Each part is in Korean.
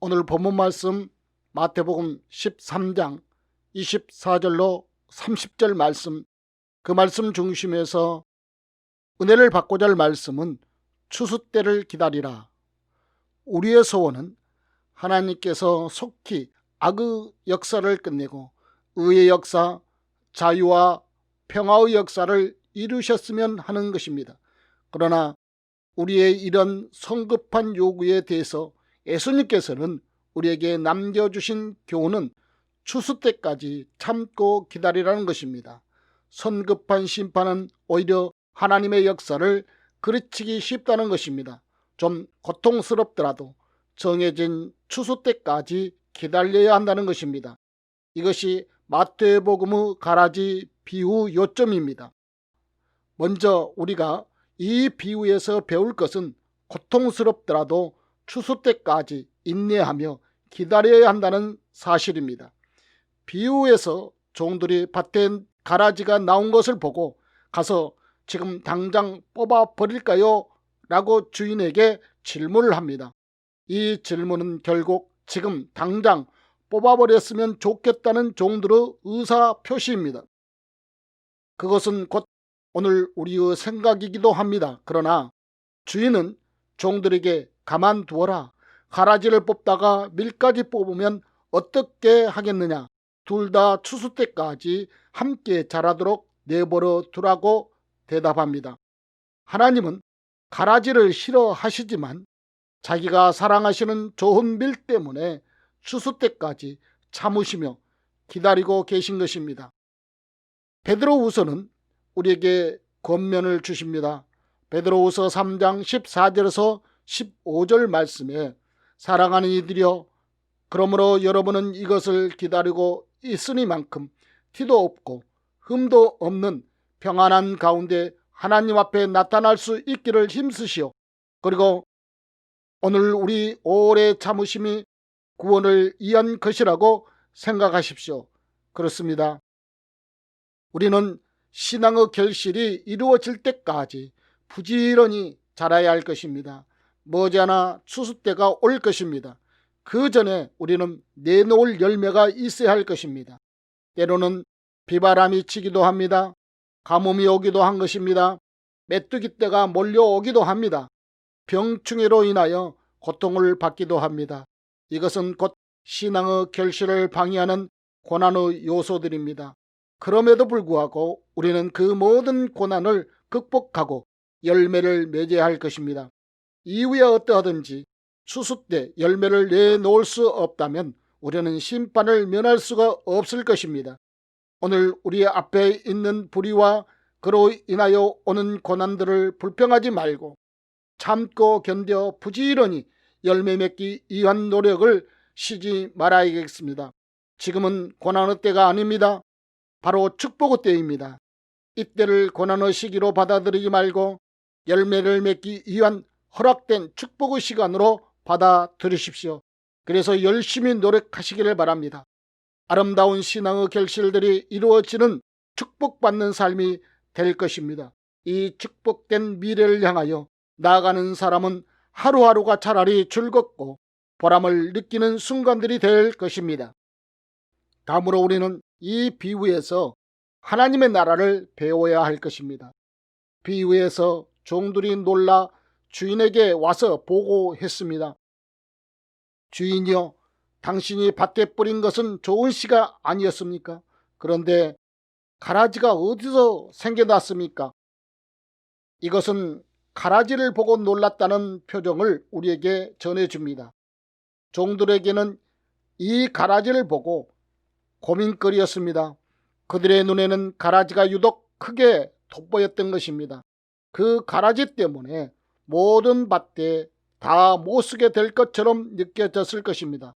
오늘 본문 말씀 마태복음 13장 24절로 30절 말씀, 그 말씀 중심에서 은혜를 받고자 할 말씀은 추수 때를 기다리라. 우리의 소원은 하나님께서 속히 악의 역사를 끝내고 의의 역사, 자유와 평화의 역사를 이루셨으면 하는 것입니다. 그러나 우리의 이런 성급한 요구에 대해서 예수님께서는 우리에게 남겨주신 교훈은 추수 때까지 참고 기다리라는 것입니다. 성급한 심판은 오히려 하나님의 역사를 그르치기 쉽다는 것입니다. 좀 고통스럽더라도 정해진 추수 때까지 기다려야 한다는 것입니다. 이것이 마태복음의 가라지 비유 요점입니다. 먼저 우리가 이 비유에서 배울 것은 고통스럽더라도 추수 때까지 인내하며 기다려야 한다는 사실입니다. 비유에서 종들이 밭에 가라지가 나온 것을 보고 가서 지금 당장 뽑아 버릴까요? 라고 주인에게 질문을 합니다. 이 질문은 결국 지금 당장 뽑아버렸으면 좋겠다는 종들의 의사표시입니다. 그것은 곧 오늘 우리의 생각이기도 합니다. 그러나 주인은 종들에게 가만두어라. 가라지를 뽑다가 밀까지 뽑으면 어떻게 하겠느냐. 둘 다 추수 때까지 함께 자라도록 내버려 두라고 대답합니다. 하나님은 가라지를 싫어하시지만 자기가 사랑하시는 좋은 밀 때문에 추수 때까지 참으시며 기다리고 계신 것입니다. 베드로후서는 우리에게 권면을 주십니다. 베드로후서 3장 14절에서 15절 말씀에 사랑하는 이들이여, 그러므로 여러분은 이것을 기다리고 있으니만큼 티도 없고 흠도 없는 평안한 가운데 하나님 앞에 나타날 수 있기를 힘쓰시오. 그리고 오늘 우리 오래 참으심이 구원을 위한 것이라고 생각하십시오. 그렇습니다. 우리는 신앙의 결실이 이루어질 때까지 부지런히 자라야 할 것입니다. 머지않아 추수 때가 올 것입니다. 그 전에 우리는 내놓을 열매가 있어야 할 것입니다. 때로는 비바람이 치기도 합니다. 가뭄이 오기도 한 것입니다. 메뚜기 떼가 몰려오기도 합니다. 병충해로 인하여 고통을 받기도 합니다. 이것은 곧 신앙의 결실을 방해하는 고난의 요소들입니다. 그럼에도 불구하고 우리는 그 모든 고난을 극복하고 열매를 맺어야 할 것입니다. 이후에 어떠하든지 추수 때 열매를 내놓을 수 없다면 우리는 심판을 면할 수가 없을 것입니다. 오늘 우리 앞에 있는 불의와 그로 인하여 오는 고난들을 불평하지 말고 참고 견뎌 부지런히 열매 맺기 위한 노력을 쉬지 말아야겠습니다. 지금은 고난의 때가 아닙니다. 바로 축복의 때입니다. 이때를 고난의 시기로 받아들이지 말고 열매를 맺기 위한 허락된 축복의 시간으로 받아들이십시오. 그래서 열심히 노력하시기를 바랍니다. 아름다운 신앙의 결실들이 이루어지는 축복받는 삶이 될 것입니다. 이 축복된 미래를 향하여 나아가는 사람은 하루하루가 차라리 즐겁고 보람을 느끼는 순간들이 될 것입니다. 다음으로 우리는 이 비유에서 하나님의 나라를 배워야 할 것입니다. 비유에서 종들이 놀라 주인에게 와서 보고했습니다. 주인이여, 당신이 밭에 뿌린 것은 좋은 씨가 아니었습니까? 그런데 가라지가 어디서 생겨났습니까? 이것은 가라지를 보고 놀랐다는 표정을 우리에게 전해줍니다. 종들에게는 이 가라지를 보고 고민거리였습니다. 그들의 눈에는 가라지가 유독 크게 돋보였던 것입니다. 그 가라지 때문에 모든 밭에 다 못쓰게 될 것처럼 느껴졌을 것입니다.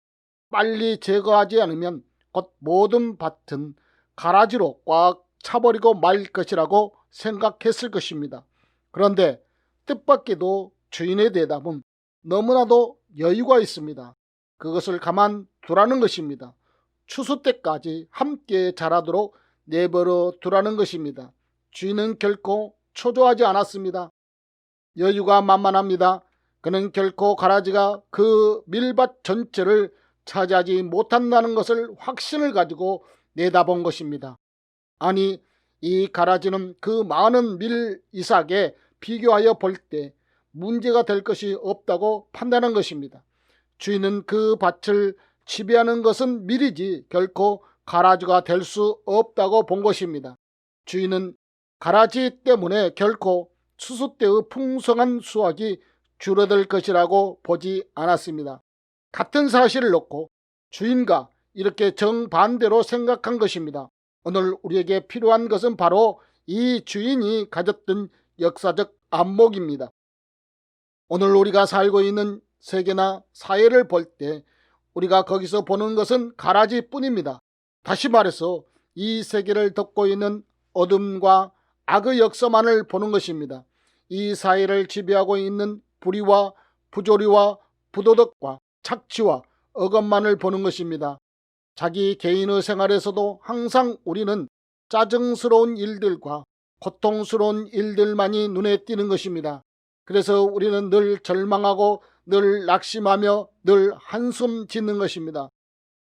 빨리 제거하지 않으면 곧 모든 밭은 가라지로 꽉 차버리고 말 것이라고 생각했을 것입니다. 그런데 뜻밖에도 주인의 대답은 너무나도 여유가 있습니다. 그것을 가만두라는 것입니다. 추수 때까지 함께 자라도록 내버려 두라는 것입니다. 주인은 결코 초조하지 않았습니다. 여유가 만만합니다. 그는 결코 가라지가 그 밀밭 전체를 차지하지 못한다는 것을 확신을 가지고 내다본 것입니다. 아니, 이 가라지는 그 많은 밀 이삭에 비교하여 볼 때 문제가 될 것이 없다고 판단한 것입니다. 주인은 그 밭을 지배하는 것은 밀이지 결코 가라지가 될 수 없다고 본 것입니다. 주인은 가라지 때문에 결코 추수 때의 풍성한 수확이 줄어들 것이라고 보지 않았습니다. 같은 사실을 놓고 주인과 이렇게 정반대로 생각한 것입니다. 오늘 우리에게 필요한 것은 바로 이 주인이 가졌던 역사적 안목입니다. 오늘 우리가 살고 있는 세계나 사회를 볼 때 우리가 거기서 보는 것은 가라지뿐입니다. 다시 말해서 이 세계를 덮고 있는 어둠과 악의 역사만을 보는 것입니다. 이 사회를 지배하고 있는 불의와 부조리와 부도덕과 착취와 억압만을 보는 것입니다. 자기 개인의 생활에서도 항상 우리는 짜증스러운 일들과 고통스러운 일들만이 눈에 띄는 것입니다. 그래서 우리는 늘 절망하고 늘 낙심하며 늘 한숨 짓는 것입니다.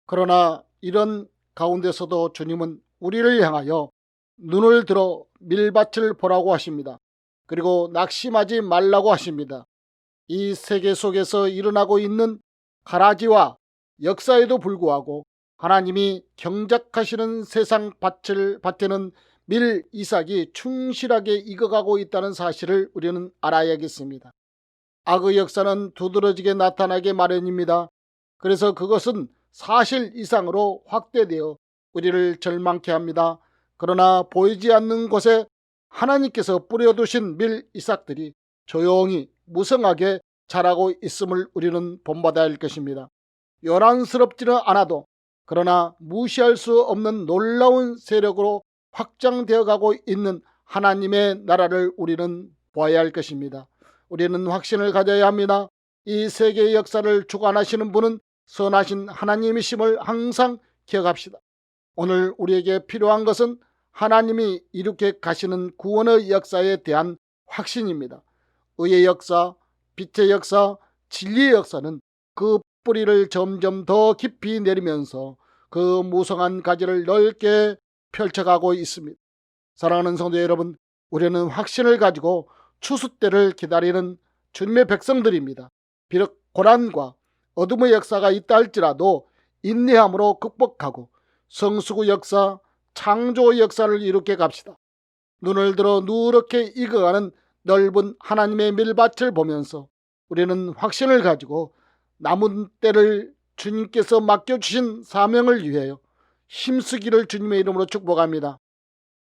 그러나 이런 가운데서도 주님은 우리를 향하여 눈을 들어 밀밭을 보라고 하십니다. 그리고 낙심하지 말라고 하십니다. 이 세계 속에서 일어나고 있는 가라지와 역사에도 불구하고 하나님이 경작하시는 세상 밭에는 밀 이삭이 충실하게 익어가고 있다는 사실을 우리는 알아야겠습니다. 악의 역사는 두드러지게 나타나게 마련입니다. 그래서 그것은 사실 이상으로 확대되어 우리를 절망케 합니다. 그러나 보이지 않는 곳에 하나님께서 뿌려두신 밀 이삭들이 조용히 무성하게 자라고 있음을 우리는 본받아야 할 것입니다. 요란스럽지는 않아도 그러나 무시할 수 없는 놀라운 세력으로 확장되어 가고 있는 하나님의 나라를 우리는 보아야 할 것입니다. 우리는 확신을 가져야 합니다. 이 세계의 역사를 주관하시는 분은 선하신 하나님이심을 항상 기억합시다. 오늘 우리에게 필요한 것은 하나님이 이렇게 가시는 구원의 역사에 대한 확신입니다. 의의 역사, 빛의 역사, 진리의 역사는 그 뿌리를 점점 더 깊이 내리면서 그 무성한 가지를 넓게 펼쳐가고 있습니다. 사랑하는 성도 여러분, 우리는 확신을 가지고 추수 때를 기다리는 주님의 백성들입니다. 비록 고난과 어둠의 역사가 있다 할지라도 인내함으로 극복하고 성수구 역사, 창조의 역사를 이룩해 갑시다. 눈을 들어 누렇게 익어가는 넓은 하나님의 밀밭을 보면서 우리는 확신을 가지고 남은 때를 주님께서 맡겨주신 사명을 위하여 힘쓰기를 주님의 이름으로 축복합니다.